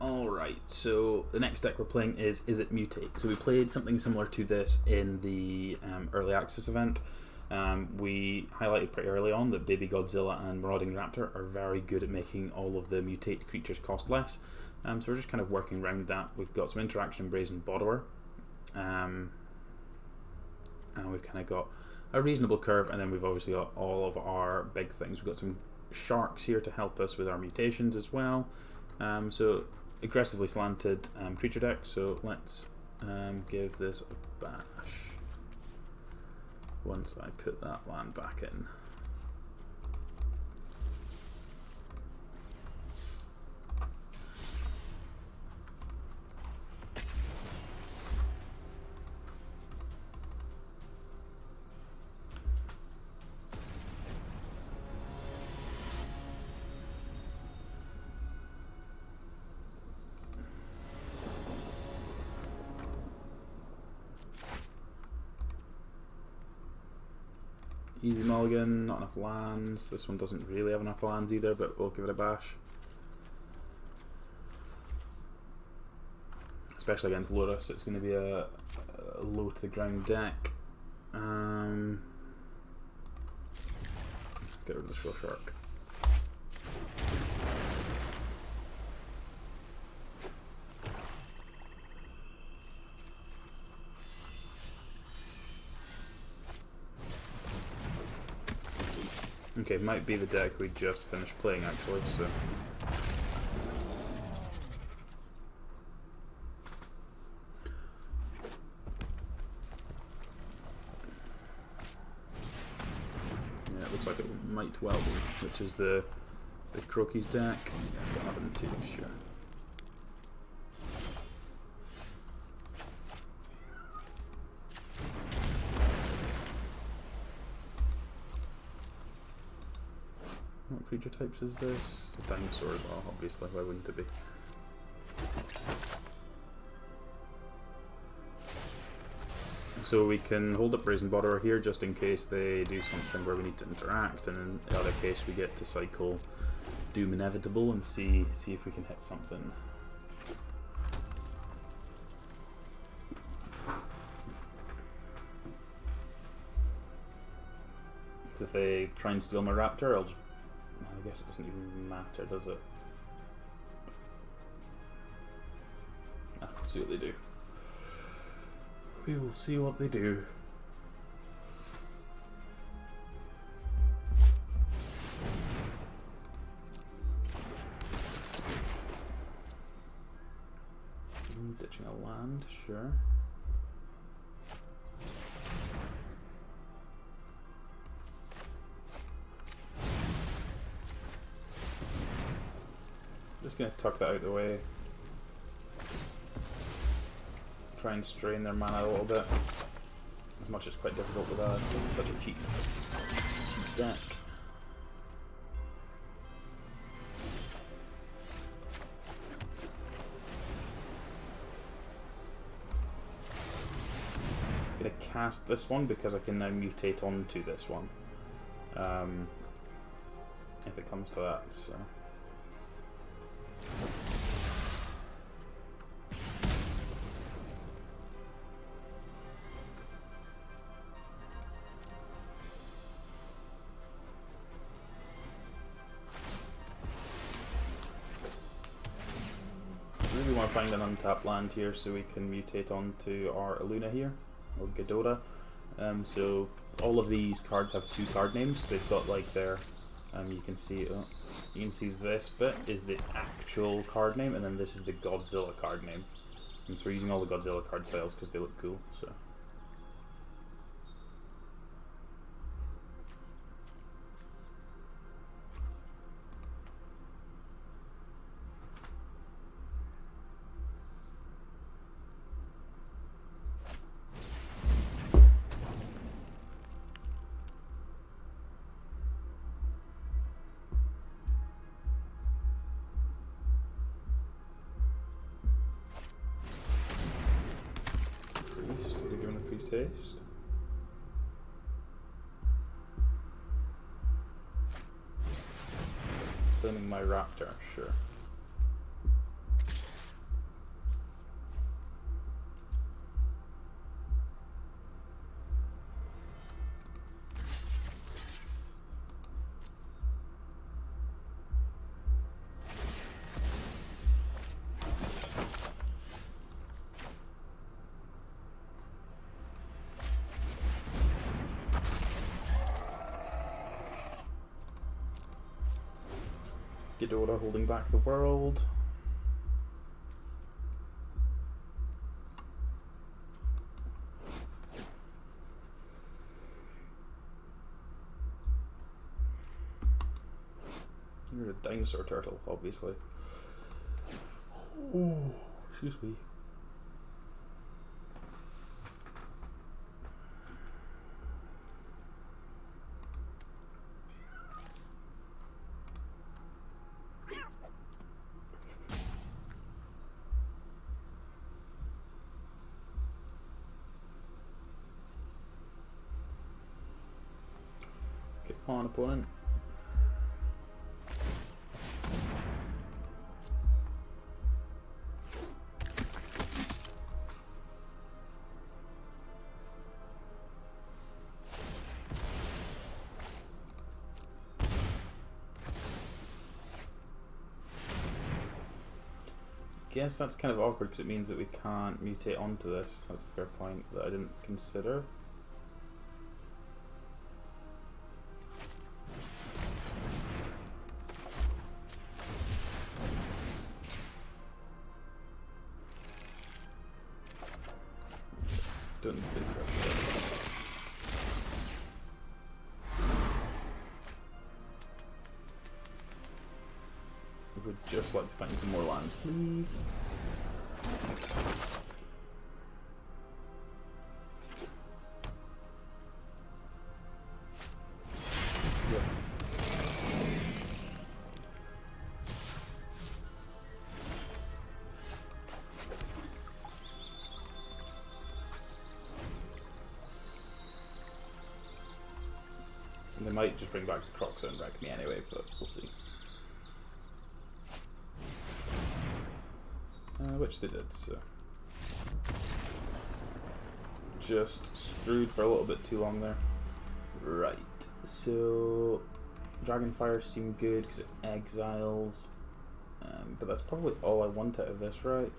Alright, so the next deck we're playing is Izzet Mutate. So we played something similar to this in the early access event. We highlighted pretty early on that Baby Godzilla and Marauding Raptor are very good at making all of the mutate creatures cost less. So we're just kind of working around that. We've got some interaction in Brazen Borderer. And we've kind of got a reasonable curve, and then we've obviously got all of our big things. We've got some sharks here to help us with our mutations as well. So aggressively slanted creature deck, so let's give this a bash once I put that land back in. Easy mulligan, not enough lands. This one doesn't really have enough lands either, but we'll give it a bash. Especially against Lotus, it's going to be a low to the ground deck. Let's get rid of the Shore Shark. Okay, might be the deck we just finished playing actually, so. Yeah, it looks like it might well be, which is the Croaky's deck. Yeah, don't have it in two, sure. What creature types is this? A dinosaur as well, obviously, why wouldn't it be? So we can hold up Brazen Borderer here just in case they do something where we need to interact, and in the other case we get to cycle Doom Inevitable and see if we can hit something. So if they try and steal my Raptor, I'll just... I guess it doesn't even matter, does it? We'll see what they do. We will see what they do. Ditching a land, sure. Just gonna tuck that out of the way. Try and strain their mana a little bit. As much as it's quite difficult with that. It's such a cheap deck. I'm gonna cast this one because I can now mutate onto this one. If it comes to that, so. We want to find an untapped land here so we can mutate onto our Aluna here, or Ghidorah. So all of these cards have two card names. They've got like their, you can see this bit is the actual card name, and then this is the Godzilla card name. And so we're using all the Godzilla card styles because they look cool. So. Taste. Claiming my Raptor, sure. Ghidorah holding back the world. You're a dinosaur turtle, obviously. Oh, excuse me. Okay, come on, opponent. Guess that's kind of awkward because it means that we can't mutate onto this. That's a fair point that I didn't consider. Don't think that's it. I would just like to find some more lands, please. Yeah. And they might just bring back the Crocs and wreck me anyway, but we'll see. Which they did, so. Just screwed for a little bit too long there. Right, so Dragonfire seemed good because it exiles, but that's probably all I want out of this, right?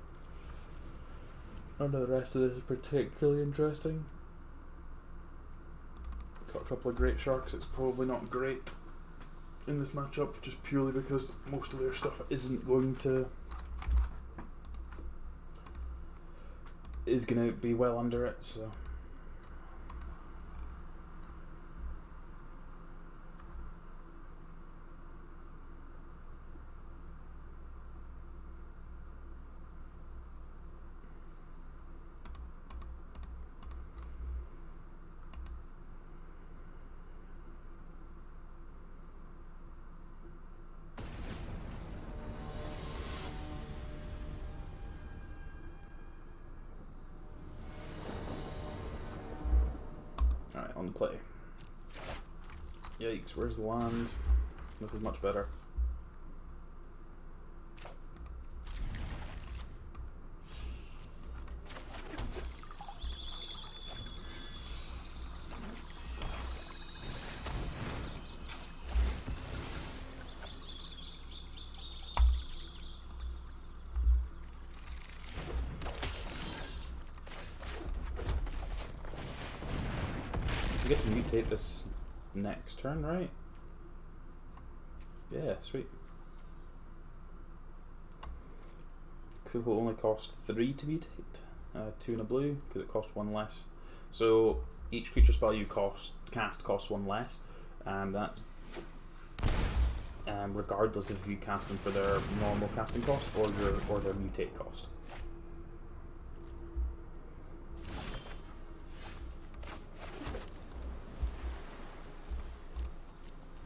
None of the rest of this is particularly interesting. Got a couple of great sharks, it's probably not great in this matchup, just purely because most of their stuff isn't going to be well under it, so. Alright, on the play. Yikes, where's the lands? This is much better. We get to mutate this next turn, right? Yeah, sweet. Because it will only cost 3 to mutate, 2 in a blue, because it costs 1 less. So each creature spell you cast costs 1 less, and that's regardless if you cast them for their normal casting cost or their mutate cost.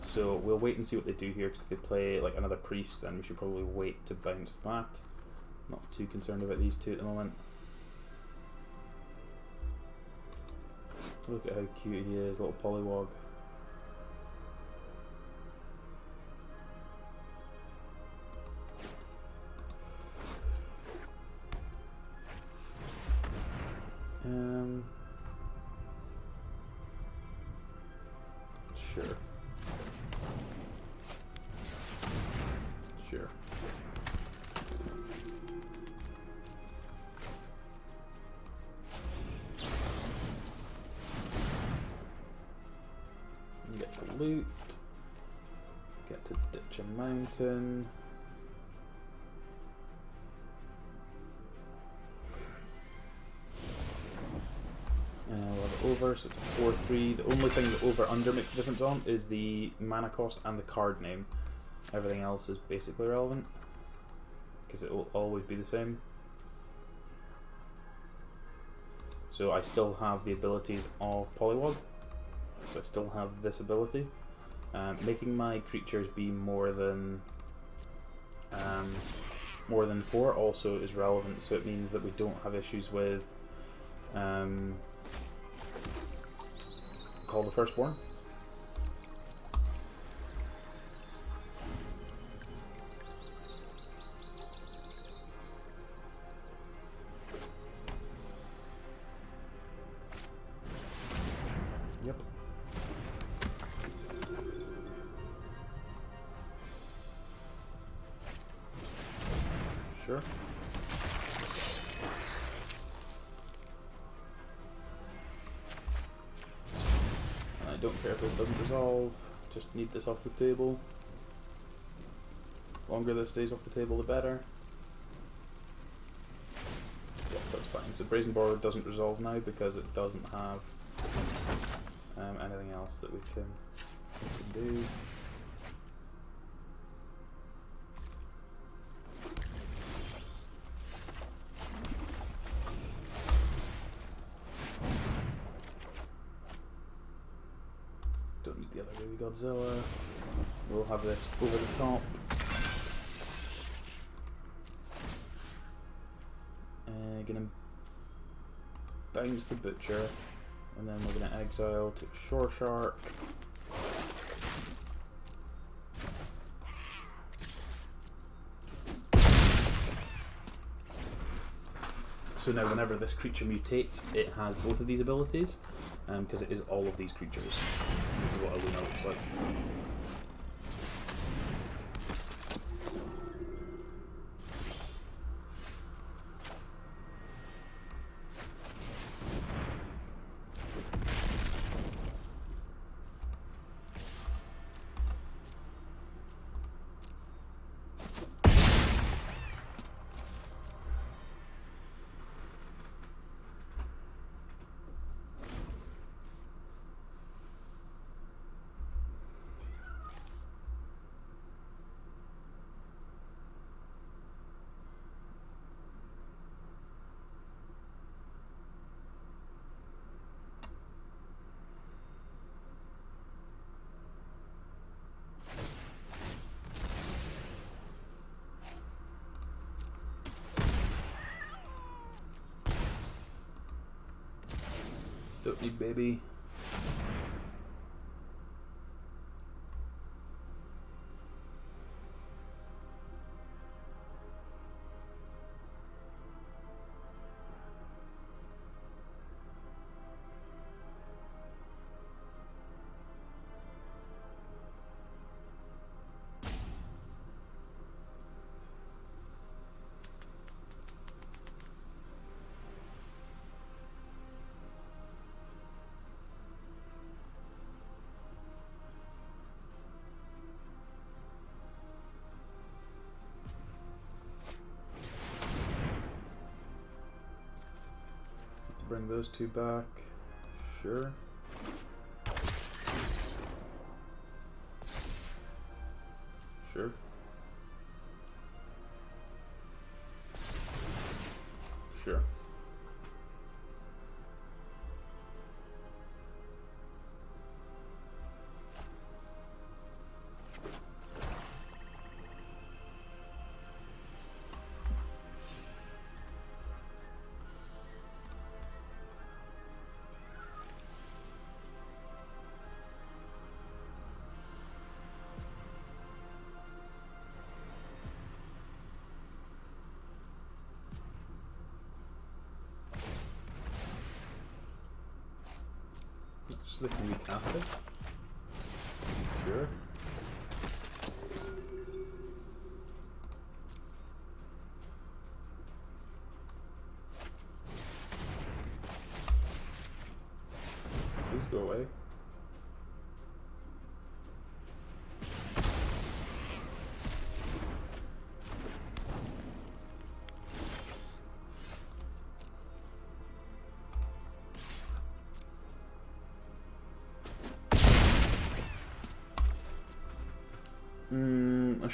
So we'll wait and see what they do here, because if they play like another priest, then we should probably wait to bounce that. Not too concerned about these two at the moment. Look at how cute he is, little polywog. Sure. Sure. Get to loot. Get to ditch Search a mountain. We'll have it over, so it's a 4-3. The only thing that over-under makes a difference on is the mana cost and the card name. Everything else is basically irrelevant, because it will always be the same. So I still have the abilities of Polywog, so I still have this ability. Making my creatures be more than 4 also is relevant, so it means that we don't have issues with Call the Firstborn. Yep. Sure. I don't care if this doesn't resolve, just need this off the table. The longer this stays off the table, the better. Yep, that's fine. So Brazen Board doesn't resolve now because it doesn't have anything else that we can do. Don't need the other Baby Godzilla. We'll have this over the top. Gonna bounce the Butcher, and then we're gonna exile to Shore Shark. So now whenever this creature mutates, it has both of these abilities, because it is all of these creatures. This is what a Luna looks like. Don't need baby. Bring those two back. Sure. Sure. Sure. So they can recast it. Sure. Please go away.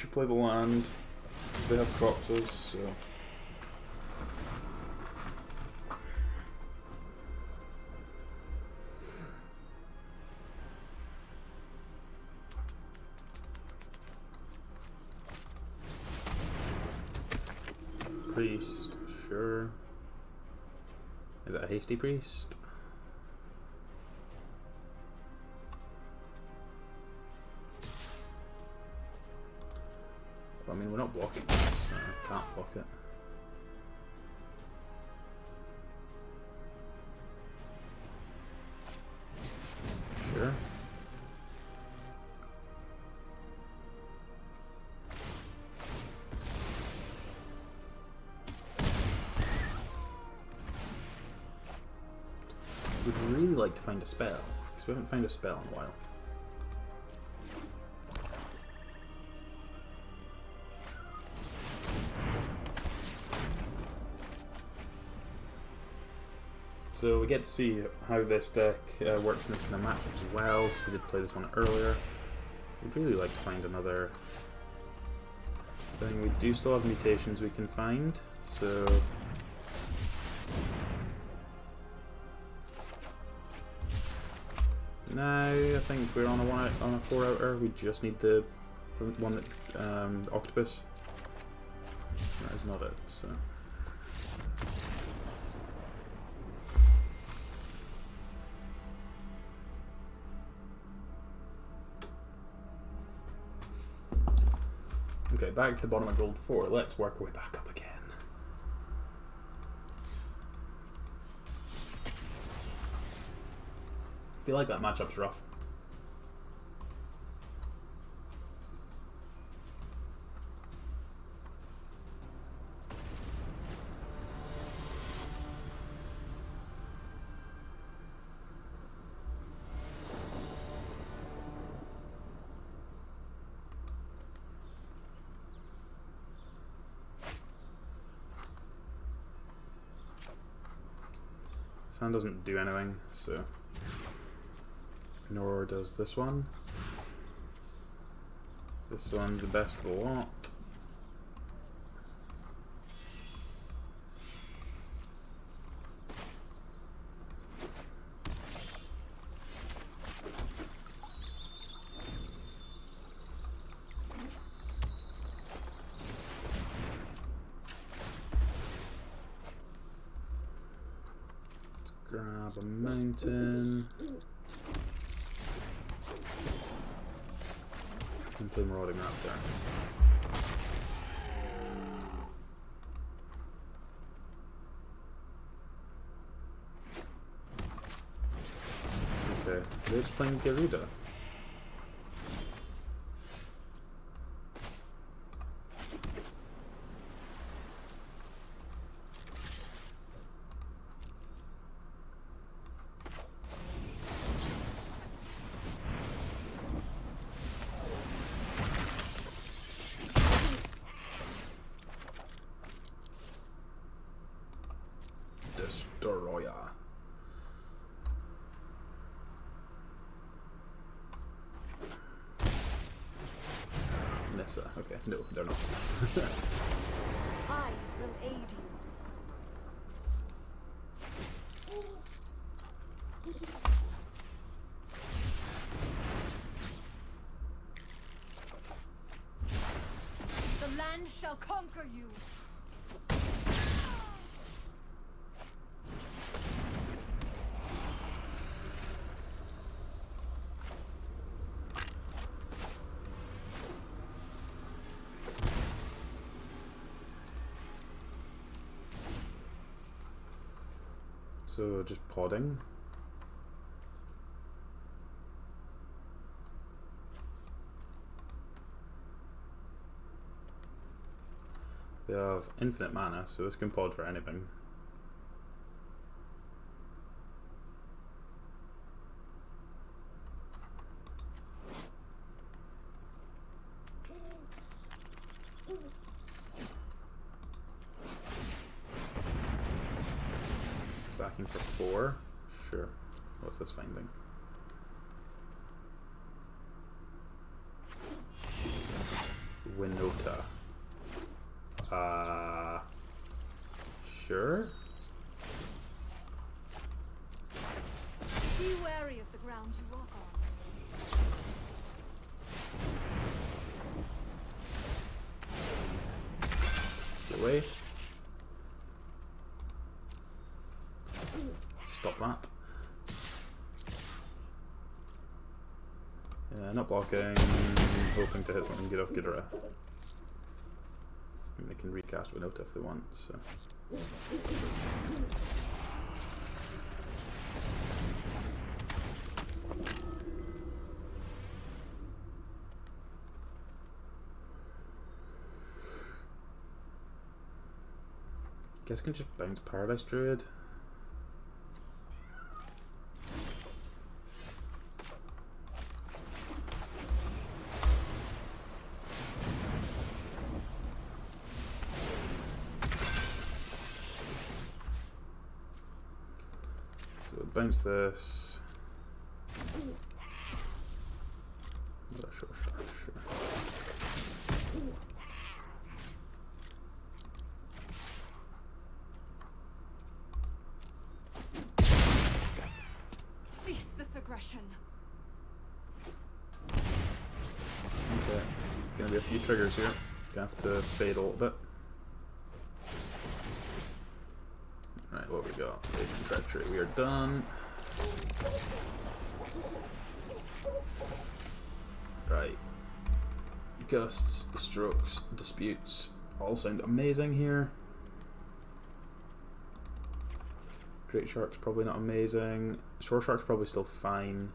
should play the land. They have corpses, so. Priest, sure. Is it a hasty priest? I mean, we're not blocking this, so I can't block it. Sure. Would really like to find a spell, because we haven't found a spell in a while. So we get to see how this deck works in this kind of matchup as well, because we did play this one earlier. We'd really like to find another thing. We do still have mutations we can find, so... Now I think we're on a 4-outer. We just need the one that octopus. That is not it. So. Okay, back to the bottom of Gold 4. Let's work our way back up again. I feel like that matchup's rough. Sun doesn't do anything, so... Nor does this one. This one's the best of the lot. Grab a mountain. And play Marauding Raptor. Okay, they're just playing Garuda. Destroyer. Nessa. Okay, no, they're not. I will aid you. The land shall conquer you. So just podding. They have infinite mana, so this can pod for anything. Sacking for 4? Sure. What's this finding? Winota. Sure. Be wary of the ground you walk on. Get away. Stop that. Yeah, not blocking. Hoping to hit something good off Ghidorah. And they can recast Winota if they want, so. Guess I can just bounce Paradise Druid. So bounce this. Sure. Cease this aggression. Okay, gonna be a few triggers here. Gonna have to fade a little bit. Right, what we got? Raging Treachery. We are done. Right. Gusts, Strokes, Disputes. All sound amazing here. Great Shark's probably not amazing. Shore Shark's probably still fine.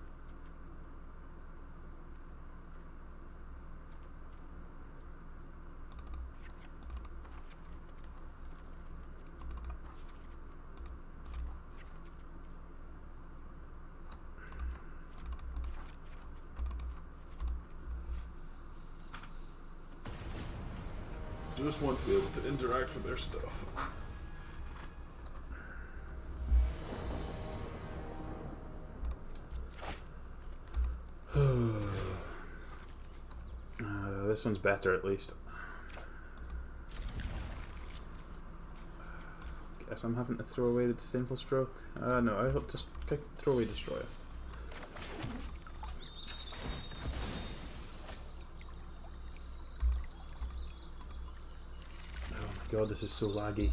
Just want to be able to interact with their stuff. This one's better at least. Guess I'm having to throw away the Disdainful Stroke. No, I'll just throw away Destroyer. Oh my god, this is so laggy.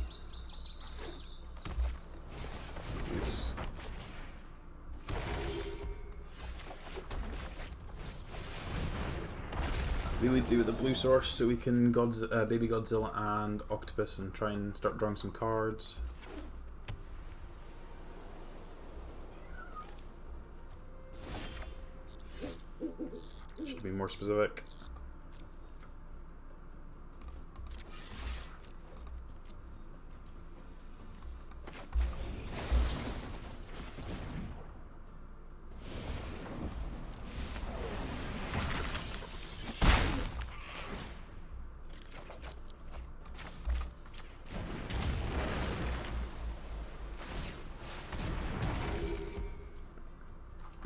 Really do the blue source so we can Baby Godzilla and Octopus and try and start drawing some cards. Should be more specific.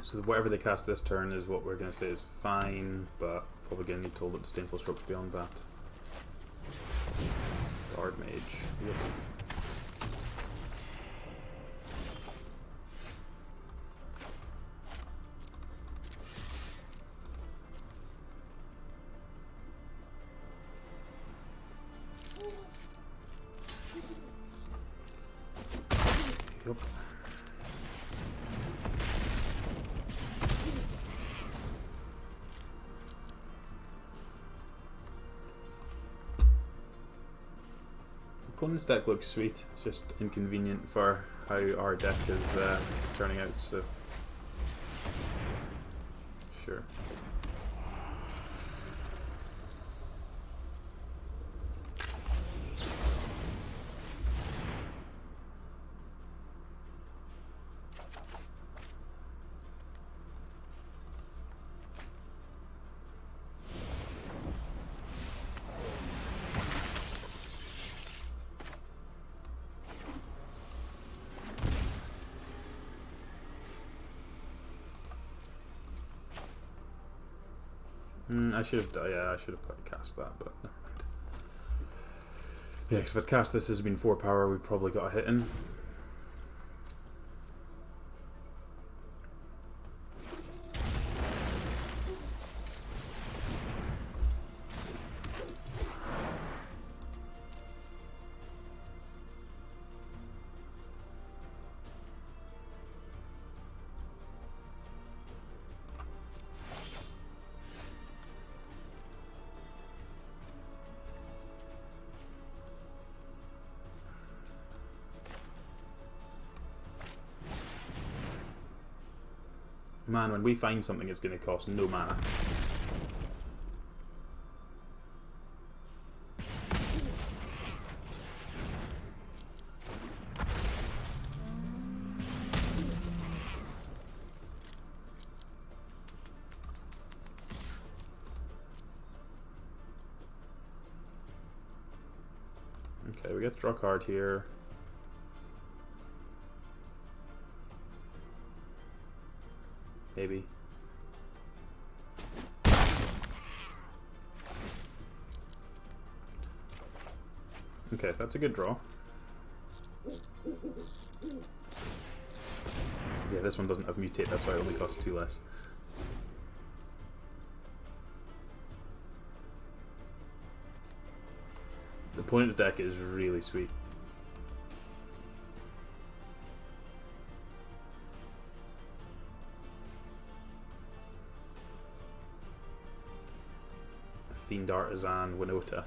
So whatever they cast this turn is what we're going to say is fine, but probably going to need told that Disdainful Strokes beyond that. Guard Mage. Yep. Yep. Opponent's deck looks sweet, it's just inconvenient for how our deck is turning out, so sure. I should have. Yeah, I should have probably cast that, but never mind. Yeah, because if I'd cast this as been 4 power, we probably got a hit in. Man, when we find something, it's going to cost no mana. Okay, we get to draw a card here. Maybe. Okay, that's a good draw. Yeah, this one doesn't have mutate, that's why it only costs 2 less. The opponent's deck is really sweet. Fiend Artisan, Winota.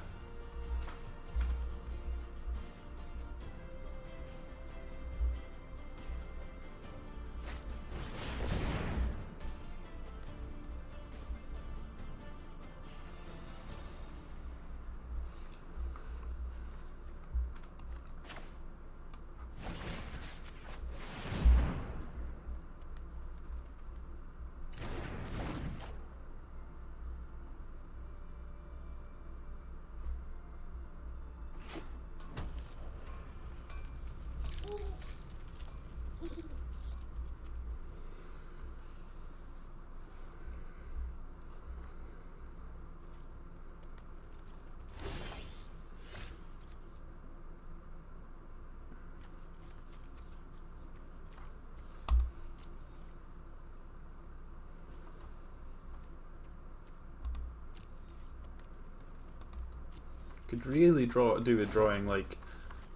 Could really do with drawing like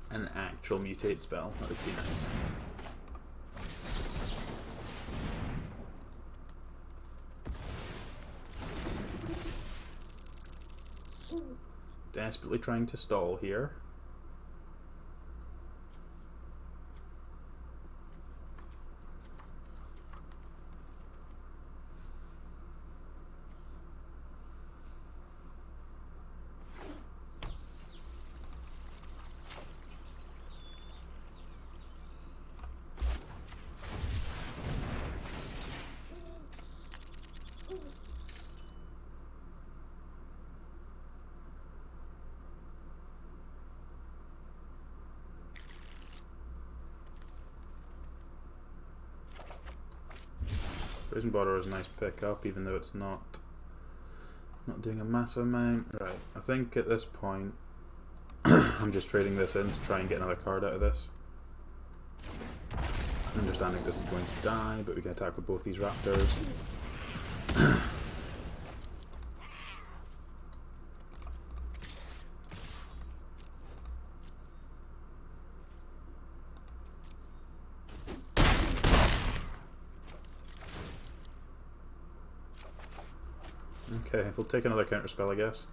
an actual mutate spell. That would be nice. Desperately trying to stall here. Prison Border is a nice pickup, even though it's not doing a massive amount. Right, I think at this point I'm just trading this in to try and get another card out of this. Understanding this is going to die, but we can attack with both these raptors. Okay, we'll take another counter spell, I guess.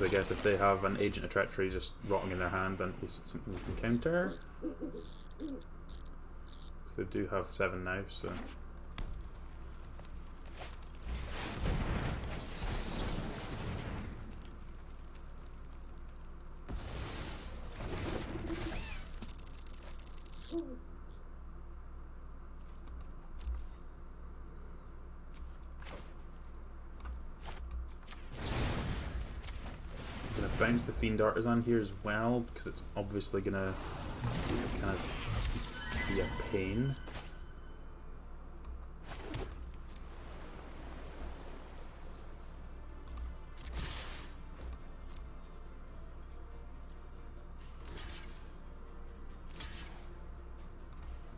I guess if they have an Agent of Treachery just rotting in their hand, then at least it's something we can counter. They do have 7 now, so. Bounce the Fiend Artisan here as well, because it's obviously gonna kind of be a pain.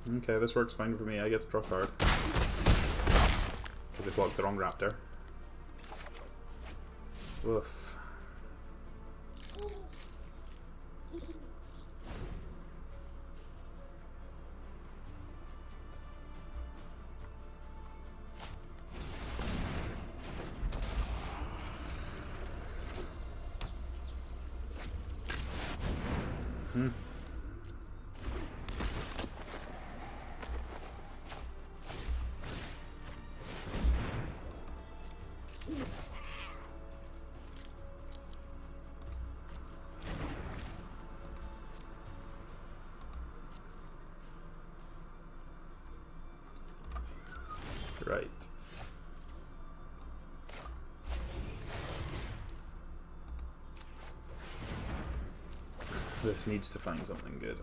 Okay, this works fine for me. I get to draw a card. Because I blocked the wrong raptor. Woof. Right. This needs to find something good.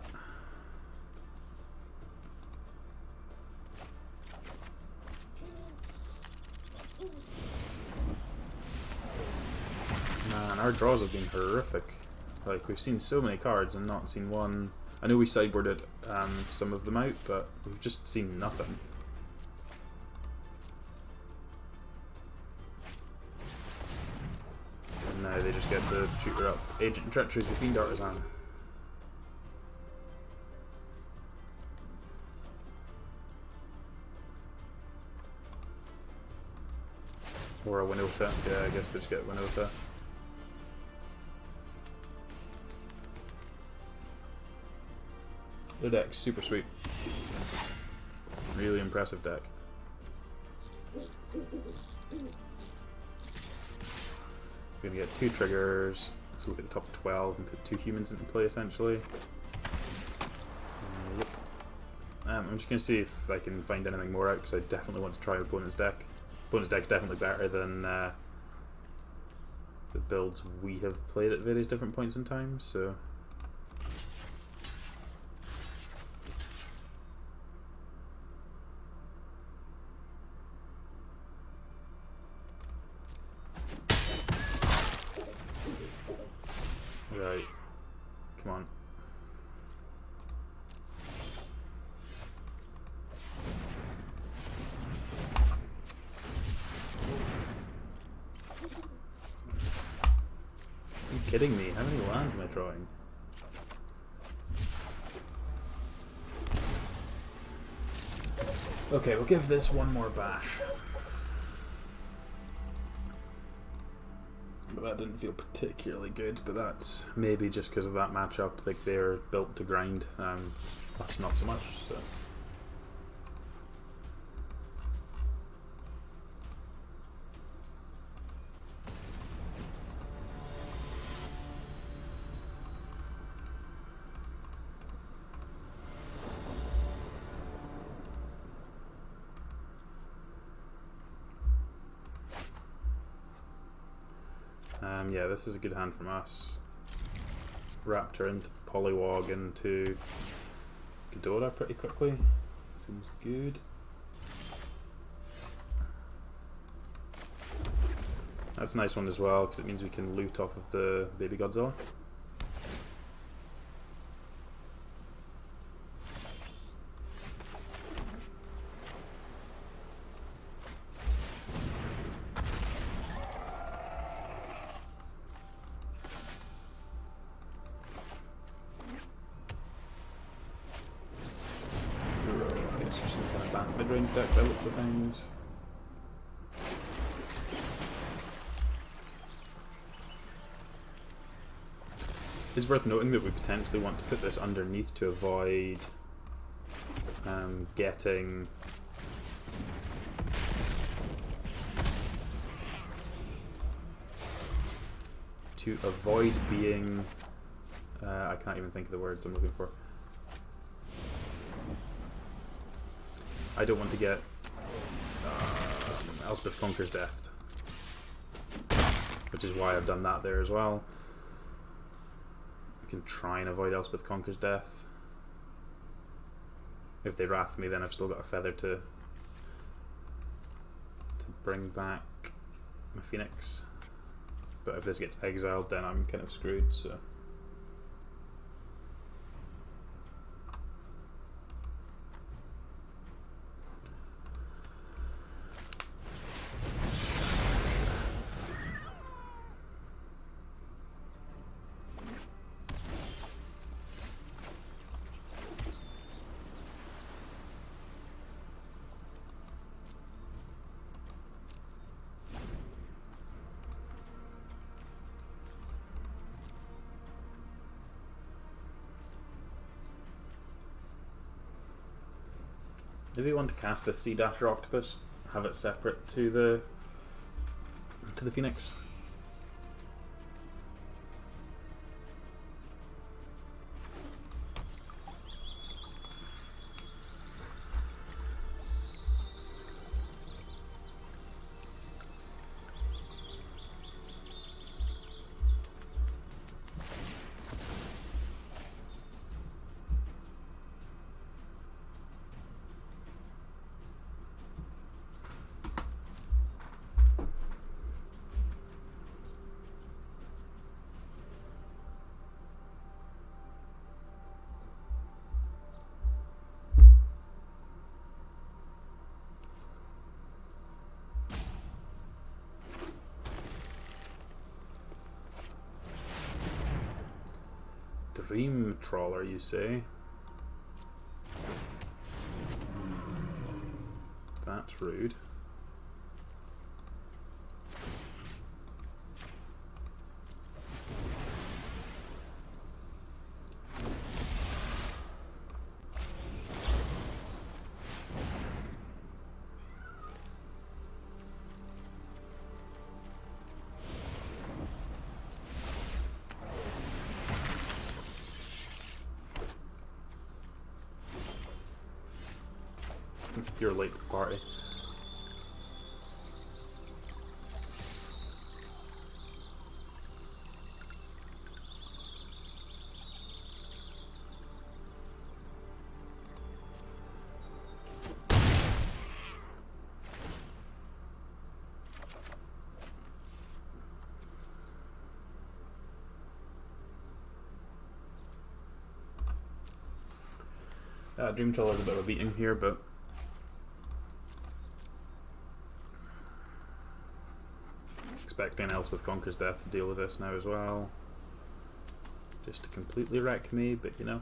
Man, our draws have been horrific. Like, we've seen so many cards and not seen one. I know we sideboarded some of them out, but we've just seen nothing. And now they just get the shooter up. Agent and Treachery is the Fiend Artisan. Or a Winota. Yeah, I guess they just get Winota. Their deck's super sweet. Really impressive deck. We're gonna get 2 triggers, so we get the top 12 and put 2 humans into play essentially. Yep. I'm just gonna see if I can find anything more out because I definitely want to try opponent's deck. Opponent's deck's definitely better than the builds we have played at various different points in time, so. Right. Come on. Are you kidding me? How many lands am I drawing? Okay, we'll give this one more bash. But that didn't feel particularly good, but that's maybe just because of that matchup. Like, they're built to grind, us not so much, so. Yeah, this is a good hand from us. Raptor into Polywog into Ghidorah pretty quickly. Seems good. That's a nice one as well because it means we can loot off of the Baby Godzilla. Mid-range deck by looks of things. It's worth noting that we potentially want to put this underneath to avoid getting being I can't even think of the words I'm looking for. I don't want to get Elspeth Conquers Death, which is why I've done that there as well. I can try and avoid Elspeth Conquers Death. If they wrath me, then I've still got a feather to bring back my Phoenix. But if this gets exiled, then I'm kind of screwed, so. If you want to cast the Sea Dasher Octopus, have it separate to the Phoenix. Dream Trawler, you say? That's rude. You're late to the party. Dream Trawler's a bit of a beating here, but expecting else with Conquer's Death to deal with this now as well. Just to completely wreck me, but you know.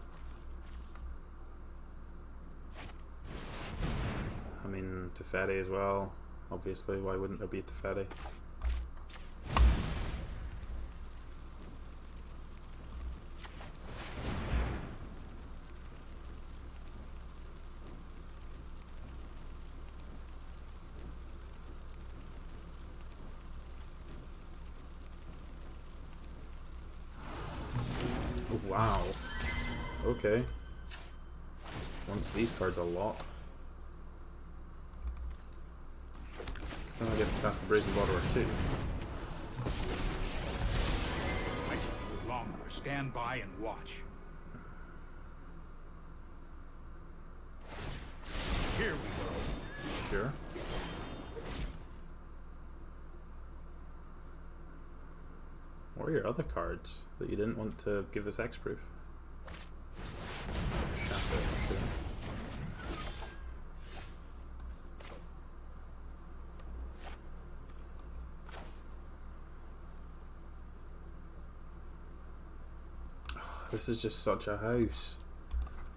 I mean, Teferi as well, obviously, why wouldn't there be Teferi? Wow. Okay. Once these cards a lot. Then I get to cast the Brazen Borderer too. I can do longer. Stand by and watch. Here we go. Sure. What are your other cards that you didn't want to give this X-proof? Shatter, sure. This is just such a house.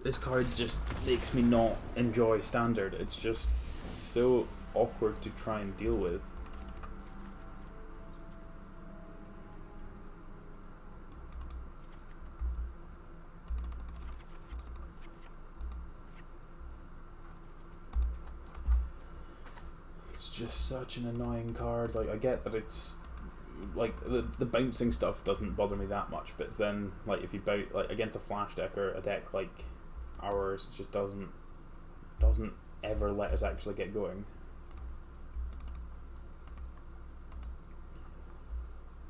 This card just makes me not enjoy Standard. It's just so awkward to try and deal with. Just such an annoying card. Like, I get that it's like the bouncing stuff doesn't bother me that much, but it's then like if you bounce like against a flash deck or a deck like ours, it just doesn't ever let us actually get going,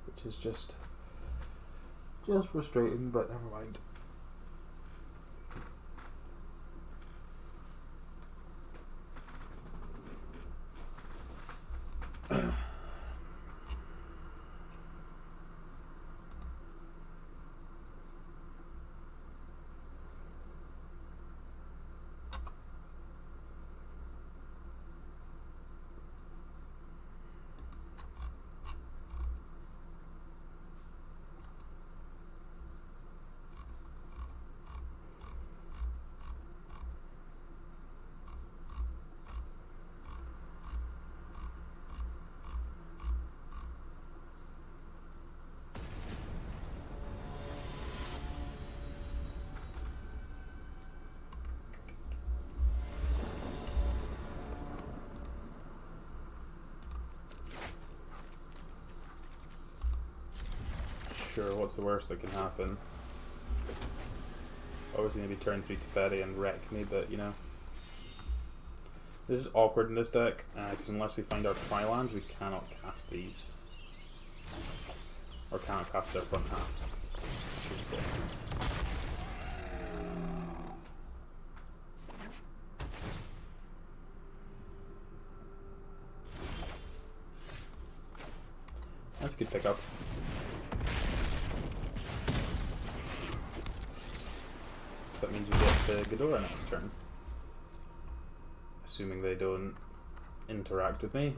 which is just frustrating. But never mind. Sure, what's the worst that can happen? Obviously going to be turn 3 Teferi and wreck me, but you know. This is awkward in this deck, because unless we find our Tri-lands, we cannot cast these. Or cannot cast their front half, I should say. That's a good pickup. So that means we get Ghidorah next turn. Assuming they don't interact with me.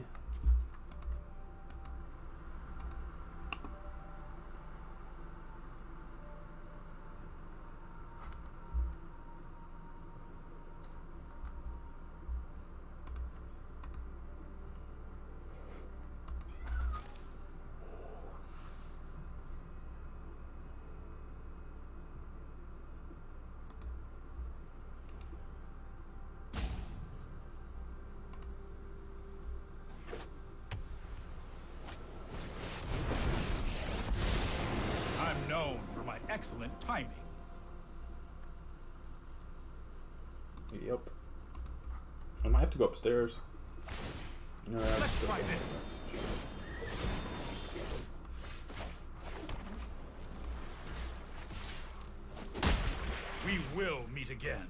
Excellent timing. Yep. I might have to go upstairs. Let's try this. We will meet again.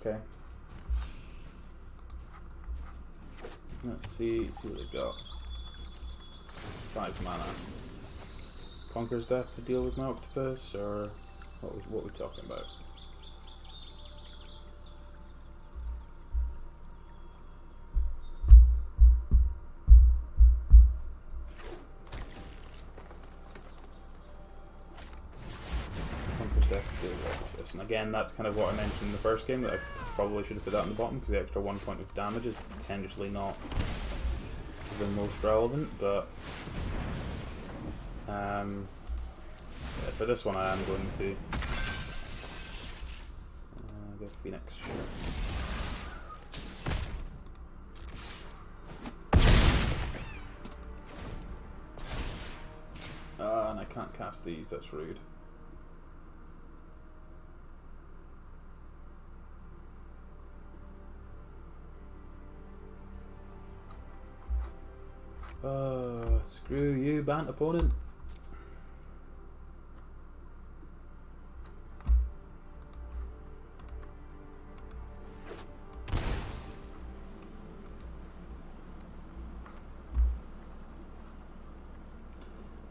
Okay. Let's see what they got. 5 mana. Conqueror's Death to deal with my octopus, or what we talking about? Conqueror's Death to deal with octopus. And again, that's kind of what I mentioned in the first game, that I probably should have put that on the bottom, because the extra 1 point of damage is potentially not the most relevant, but yeah, for this one I am going to go Phoenix. And I can't cast these, that's rude. Screw you, Bant opponent.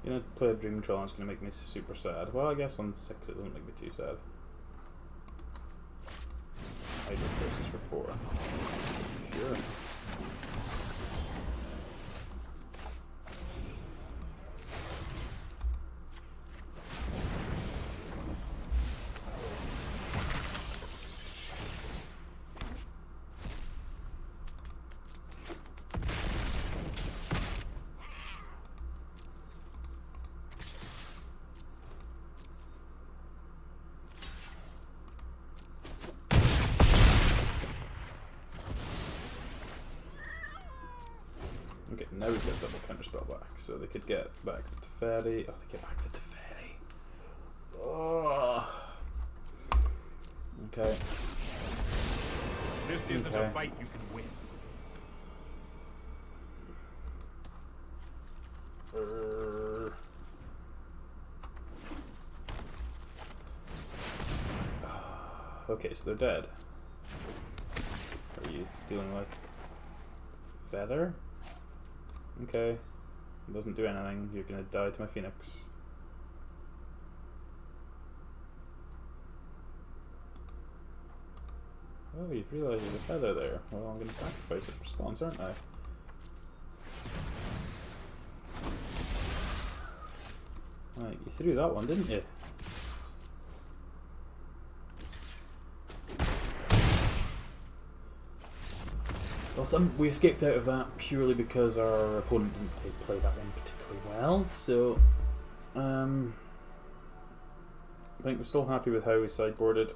You know, play a Dream Troll and it's going to make me super sad. Well, I guess on 6 it doesn't make me too sad. Hydro Traces for 4. Sure. Okay, now we've got double counterspell back, so they could get back the Teferi. Oh, they get back the Teferi. Oh. Okay. This isn't a fight you can win. Okay, so they're dead. Are you stealing like feather? Okay. It doesn't do anything. You're gonna die to my phoenix. Oh, you've realised there's a feather there. Well, I'm gonna sacrifice it for spawns, aren't I? Right, you threw that one, didn't you? Well, we escaped out of that purely because our opponent didn't play that one particularly well, so I think we're still happy with how we sideboarded.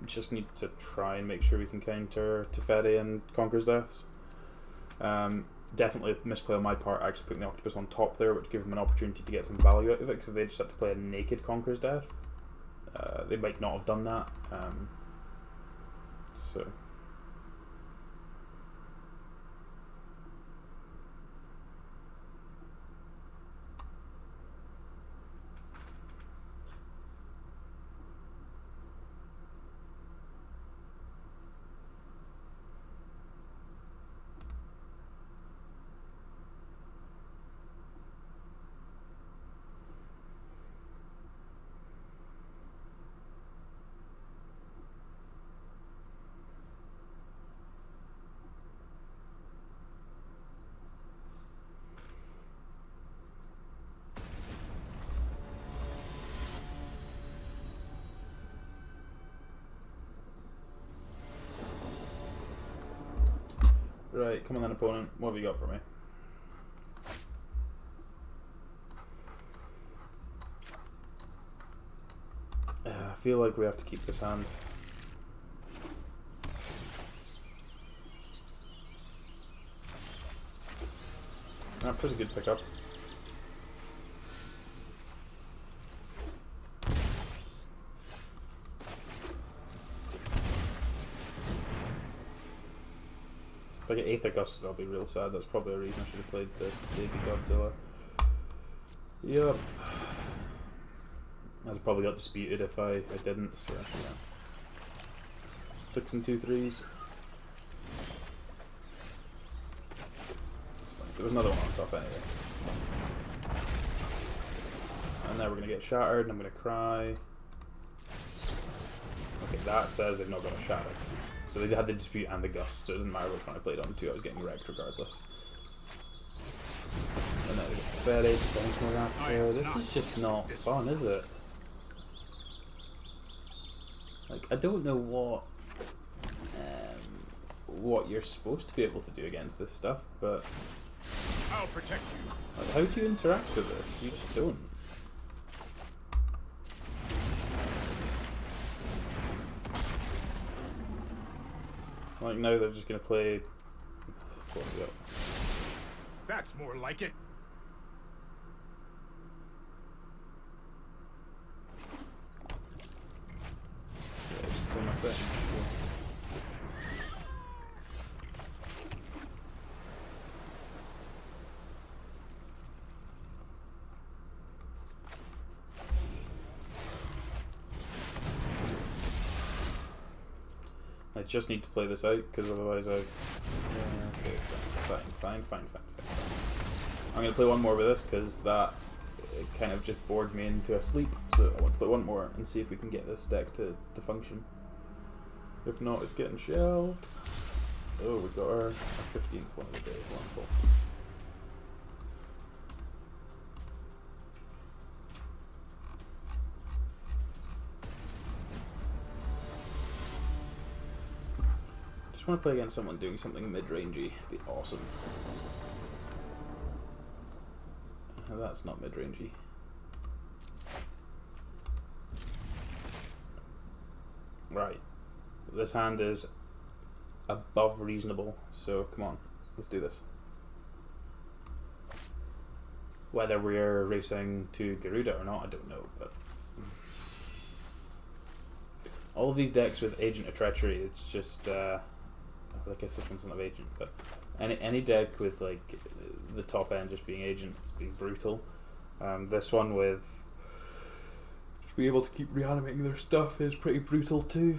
Just need to try and make sure we can counter Teferi and Conqueror's Deaths. Definitely a misplay on my part, actually putting the Octopus on top there, which gave them an opportunity to get some value out of it, because if they just had to play a naked Conqueror's Death, they might not have done that. So... Right, come on then, opponent. What have you got for me? I feel like we have to keep this hand. That was a good pickup. If I get Aether Gust, I'll be real sad. That's probably a reason I should have played the Baby Godzilla. Yup. I'd probably got disputed if I didn't, so yeah. 6 and 2 3s. That's fine. There was another one on top anyway. And now we're going to get shattered, and I'm going to cry. Okay, that says they've not got a shatter. So they had the dispute and the gust, so it doesn't matter which one I played on to, I was getting wrecked regardless. And then we get Fairy, Bones More Raptor. This is just not fun, is it? Like, I don't know what you're supposed to be able to do against this stuff, but I'll protect you. like, how do you interact with this? You just don't. Like, now they're just gonna play. What have we got? That's more like it. Yeah, just play my thing. I just need to play this out because otherwise I've. Yeah, okay, fine. I'm going to play one more with this because that it kind of just bored me into a sleep. So I want to play one more and see if we can get this deck to function. If not, it's getting shelved. Oh, we got our 15th one of the day. Wonderful. I want to play against someone doing something mid-rangey. It'd be awesome. That's not mid-rangey. Right. This hand is above reasonable, so come on, let's do this. Whether we're racing to Garuda or not, I don't know, but all of these decks with Agent of Treachery, it's just I guess this one's not Agent, but any deck with like the top end just being Agent, it's being brutal. This one with just being able to keep reanimating their stuff is pretty brutal too.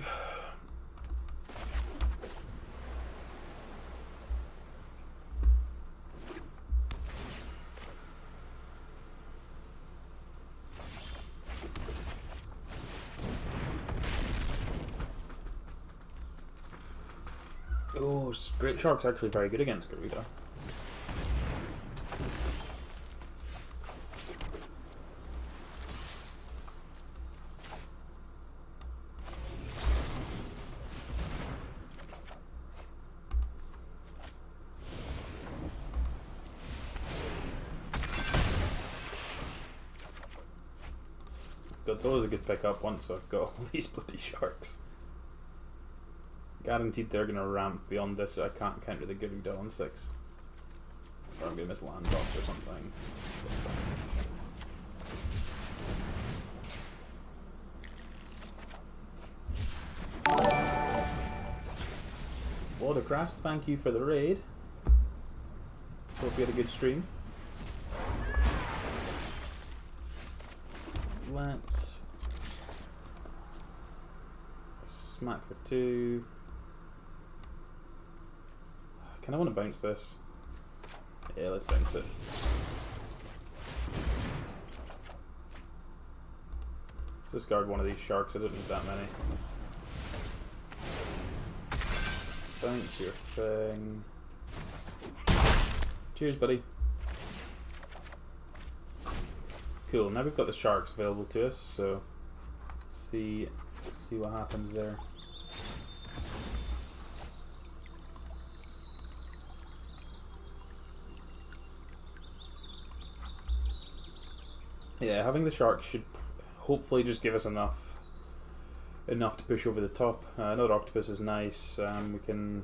Oh, Great Shark's actually very good against Garuda. Godzilla's a good pickup once I've got all these bloody sharks. Guaranteed they're going to ramp beyond this, so I can't counter the Garuda on 6. Or I'm going to miss land drops or something. Watercrest, thank you for the raid. Hope you had a good stream. Let's smack for 2. Kind of want to bounce this. Yeah, let's bounce it. Discard one of these sharks, I don't need that many. Bounce your thing. Cheers, buddy. Cool, now we've got the sharks available to us, so see what happens there. Yeah, having the sharks should hopefully just give us enough to push over the top. Another octopus is nice. We can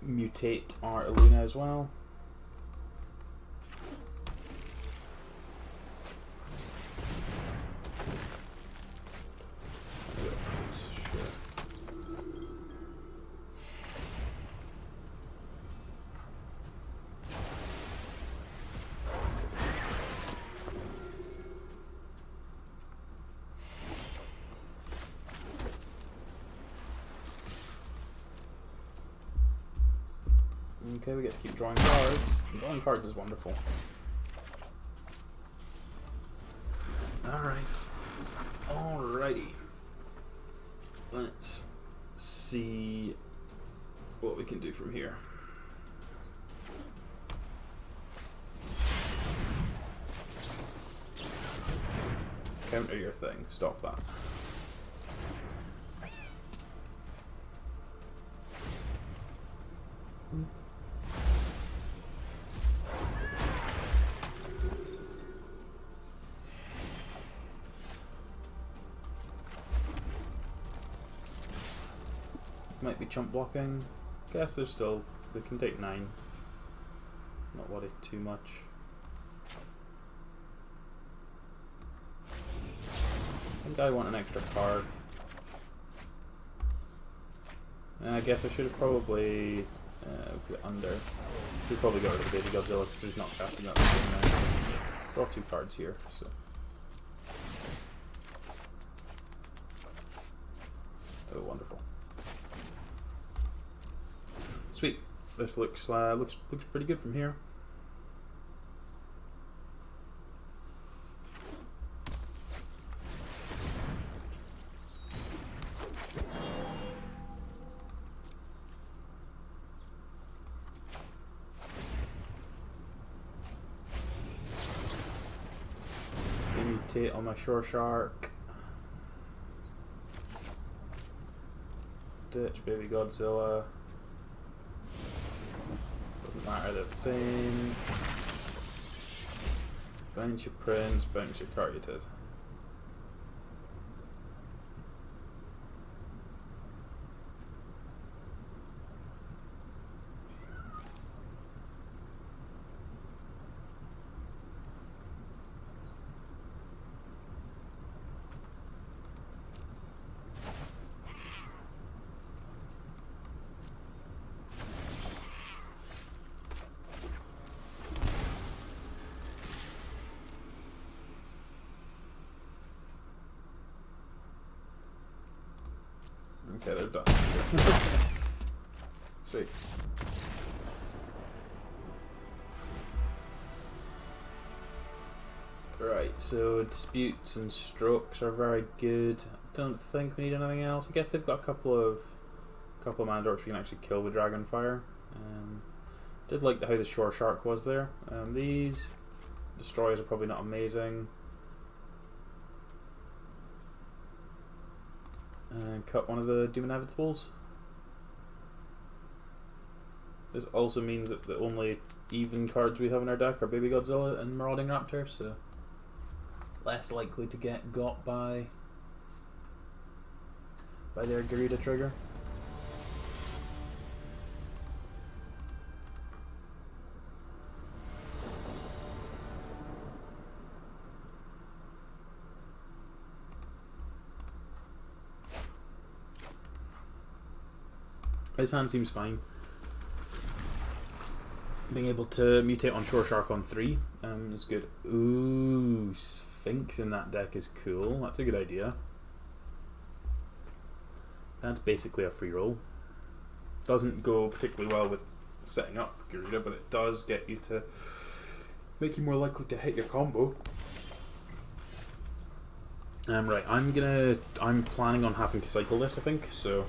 mutate our Luna as well. Okay, we get to keep drawing cards. Drawing cards is wonderful. Alright. Alrighty. Let's see what we can do from here. Counter your thing. Stop that. Might be chump blocking. Guess they're still. They can take 9. Not worry too much. I think I want an extra card. I guess I should have probably put under. Should probably go rid of the Baby Godzilla because he's not casting that thing now. Draw 2 cards here. So. Oh, wonderful. Sweet. This looks pretty good from here. Mutate on my shore shark. Ditch Baby Godzilla. Doesn't matter, they're the same. Bounce your prince, bounce your targeted. Okay, they're done. Sweet. Right, so disputes and strokes are very good. Don't think we need anything else. I guess they've got a couple of A couple of mana dorks we can actually kill with Dragonfire. Did like how the Shore Shark was there. These destroyers are probably not amazing. And cut one of the Doom Inevitables. This also means that the only even cards we have in our deck are Baby Godzilla and Marauding Raptor, so less likely to get got by their Garuda trigger. His hand seems fine. Being able to mutate on Shore Shark on 3 is good. Ooh, Sphinx in that deck is cool. That's a good idea. That's basically a free roll. Doesn't go particularly well with setting up Garuda, but it does get you to make you more likely to hit your combo. Right, I'm planning on having to cycle this, I think, so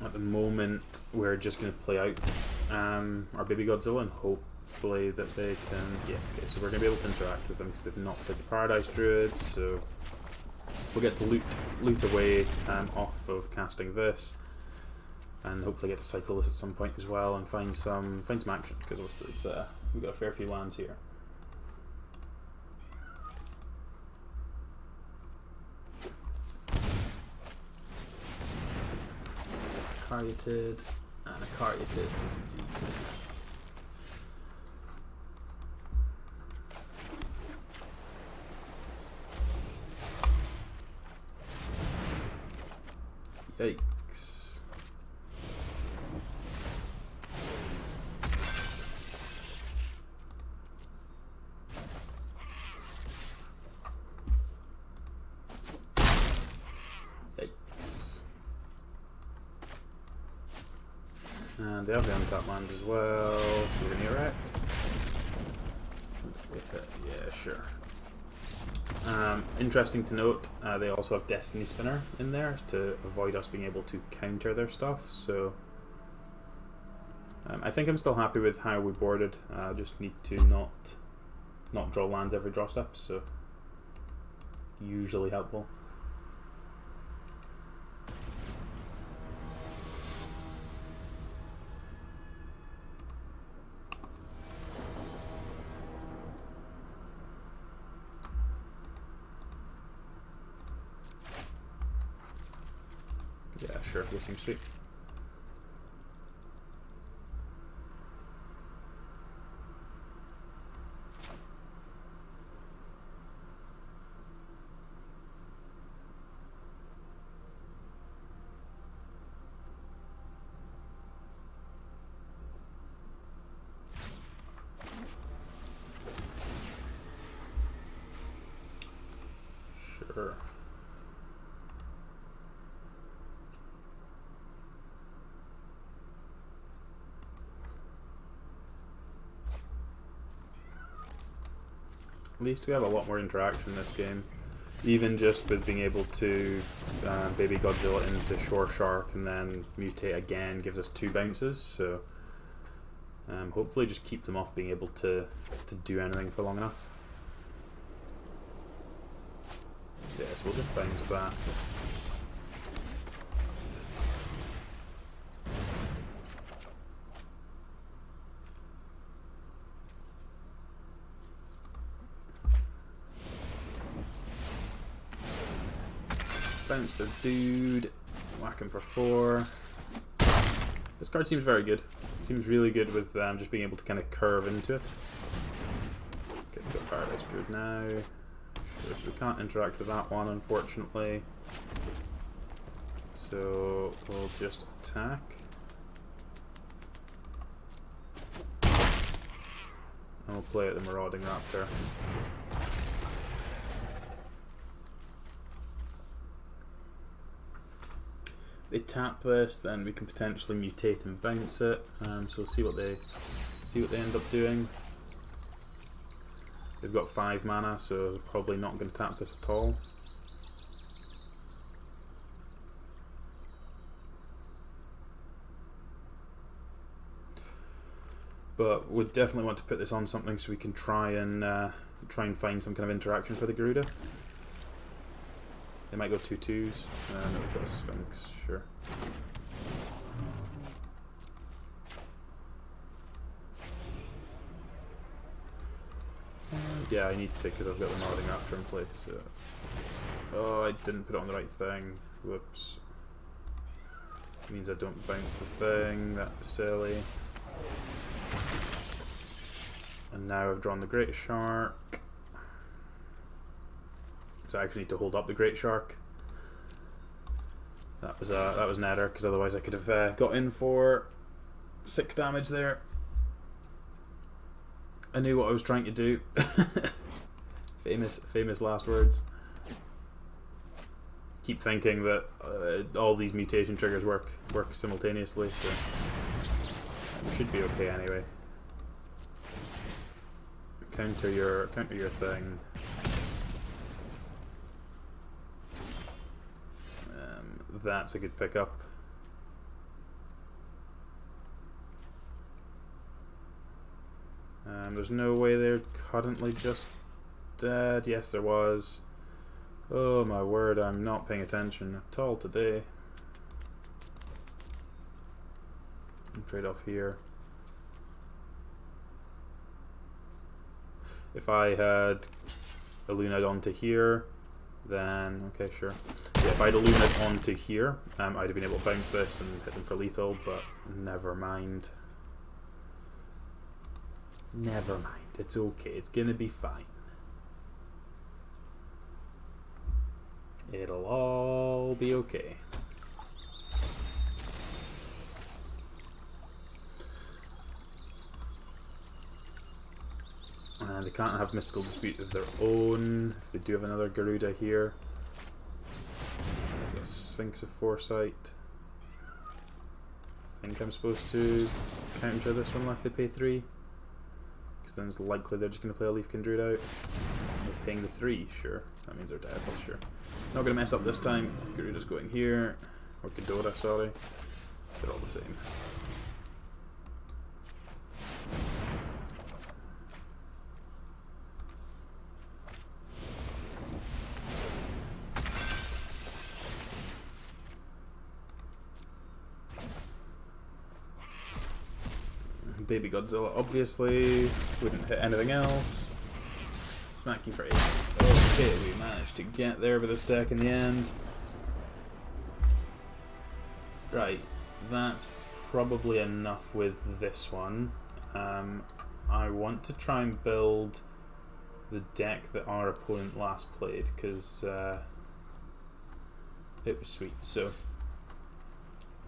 at the moment we're just going to play out our Baby Godzilla and hopefully that they can, yeah, okay, so we're going to be able to interact with them because they've not played the Paradise Druid, so we'll get to loot away off of casting this and hopefully get to cycle this at some point as well and find some action because it's we've got a fair few lands here. Carieted and a carieted. Yikes. And they have the untapped land as well, so we're going to erect. Yeah, sure. Interesting to note, they also have Destiny Spinner in there to avoid us being able to counter their stuff, so I think I'm still happy with how we boarded. I just need to not draw lands every draw step, so usually helpful. Yeah, sure, this seems sweet. Sure. At least we have a lot more interaction in this game, even just with being able to Baby Godzilla into Shore Shark and then mutate again gives us 2 bounces, so hopefully just keep them off being able to do anything for long enough. Yeah, so we'll just bounce that. Bounce the dude, whack him for 4. This card seems very good. Seems really good with just being able to kind of curve into it. Get to a Paradise Druid now. Sure, so we can't interact with that one, unfortunately. So we'll just attack. And we'll play at the Marauding Raptor. They tap this, then we can potentially mutate and bounce it. So we'll see what they end up doing. They've got 5 mana, so they're probably not going to tap this at all. But we definitely want to put this on something so we can try and find some kind of interaction for the Garuda. They might go 2/2s. No, we've got a Sphinx, sure. Yeah, I need to, because I've got the Marauding Raptor in place. So. Oh, I didn't put it on the right thing. Whoops. Means I don't bounce the thing. That was silly. And now I've drawn the Great Shark. So I actually need to hold up the Great Shark. That was an error, because otherwise I could have got in for 6 damage there. I knew what I was trying to do. famous last words. Keep thinking that all these mutation triggers work simultaneously, so we should be okay anyway. Counter your thing. That's a good pickup. There's no way they're currently just dead. Yes, there was. Oh my word, I'm not paying attention at all today. Trade off here. If I had Illunid onto here, then okay, sure. Yeah, if I had Illunid onto here, I'd have been able to bounce this and hit them for lethal, but never mind. Never mind. It's okay. It's gonna be fine. It'll all be okay. And they can't have Mystical Dispute of their own. If they do have another Garuda here. I've got Sphinx of Foresight. I think I'm supposed to counter this one unless they pay 3. Because then it's likely they're just going to play a Leaf Kindred out. They're paying the 3, sure. That means they're dead, well, sure. Not going to mess up this time. Garuda's going here. Or Ghidorah, sorry. They're all the same. Baby Godzilla obviously wouldn't hit anything else. Smack you for 8. Okay, we managed to get there with this deck in the end. Right, that's probably enough with this one. I want to try and build the deck that our opponent last played, because it was sweet. So,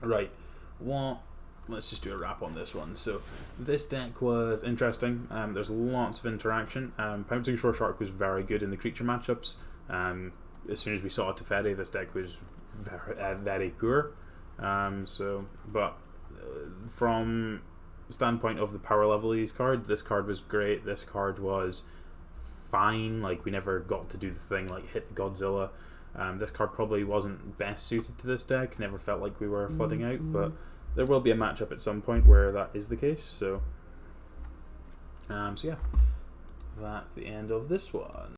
right, let's just do a wrap on this one. So this deck was interesting. There's lots of interaction. Pouncing Shore Shark was very good in the creature matchups. As soon as we saw Teferi, this deck was very poor. But from the standpoint of the power level of these cards, this card was great. This card was fine. Like, we never got to do the thing like hit the Godzilla. This card probably wasn't best suited to this deck. Never felt like we were flooding out, but there will be a matchup at some point where that is the case. So yeah, that's the end of this one.